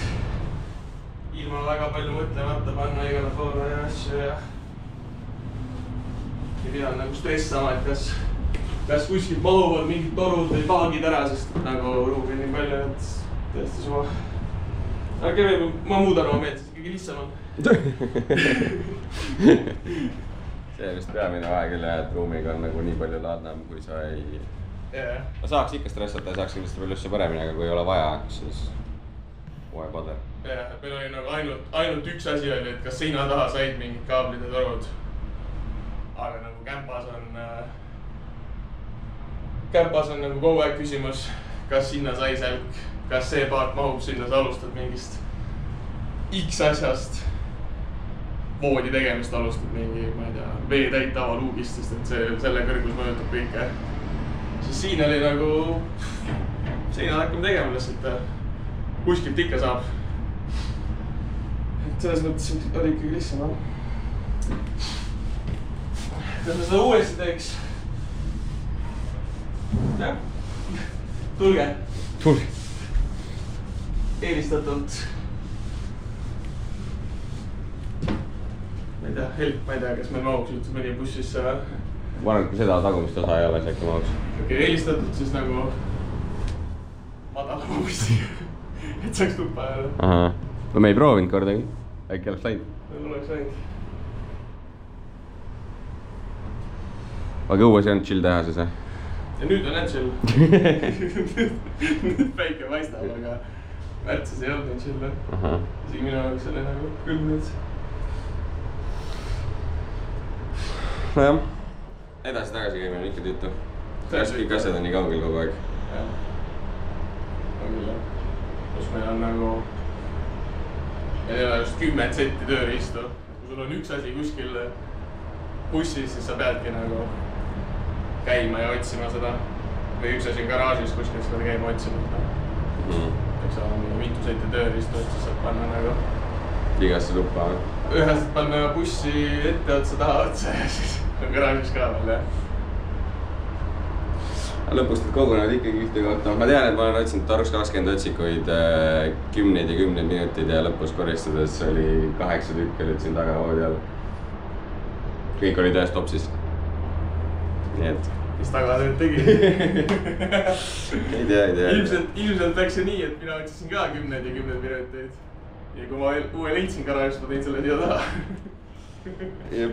ilma väga palju mõtlemata panna igale poole ja asju ja ei pidanud nagu stressama, et kas kuskilt mahuvad mingid torud või paagid ära, sest nagu ruumi on nii palju, et tõesti suva. Aga ma muudan oma meelt, sest ikkagi lihtsam on. See on vist peamine vahe küll, et ruumiga on nagu nii palju laadnam, kui sa ei... Ma saaks ikka stressata ja saaks kindlasti palju üldse paremini, aga kui ei ole vaja, siis why bother. Jah, meil oli nagu ainult üks asi oli, et kas seina taha said mingid kaablid ja torud. Aga nagu kämpas on nagu kogu aeg küsimus, kas sinna sai sälk, kas see paat mahub sinna, sa alustad mingist X asjast. Voodi tegemist alustad mingi, ma ei tea, veetäit avaluugist, sest et selle kõrgus mõjutab kõike. Siis siin oli nagu, seinad hakkame tegema lihtsalt, kuskilt ikka saab. Et selles mõttes oli ikkagi lihtsam. Kas ma seda uuesti teeks? Jah, tulge. Eelistatult. Ma ei tea, kas meil mahuks üldse mõni buss sisse veel. Ma arvan, et kui seda tagumist osa ei ole, siis äkki mahuks. Okei, eelistatult siis nagu madalama bussiga, et saaks tuppa jälle. Aha. No me ei proovinud kordagi. Äkki oleks läinud? Oleks läinud. Aga õues ei olnud chill teha siis, jah? Ja nüüd on jah chill. Nüüd päike paistab, aga märtsis ei olnud chill. Isegi minu jaoks oli nagu külm nüüd. Nojah, edasi-tagasi käime on ikka tüütu. Kõik asjad on nii kaugel kogu aeg. Jah. On küll jah. Kus meil on nagu... Meil ei ole just 10 setti tööriistu. Kui sul on üks asi kuskil bussis, siis sa peadki nagu käima ja otsima seda. või üks asi on garaažis kuskil seda käima otsinud. Eks saa mitu sõita tööriistu, et siis saab panna nagu igasse tuppa. üheselt panna bussi ette otsa taha otsa ja siis on garaažis ka veel, jah. Lõpus nad kogunevad ikkagi ühte kohta. Ma tean, et ma olen otsinud Taruks 20 otsikuid 10 ja 10 minutid ja lõpus koristades oli 8 tükki olid siin taga voodi all. Kõik olid ühes topsis. Nii et... Kes tagatööd tegi? Ei tea. Ilmselt läks see nii, et mina otsisin ka 10 ja 10 minuteid. Ja kui ma uue leidsin garaažist, ma tein selle siia taha.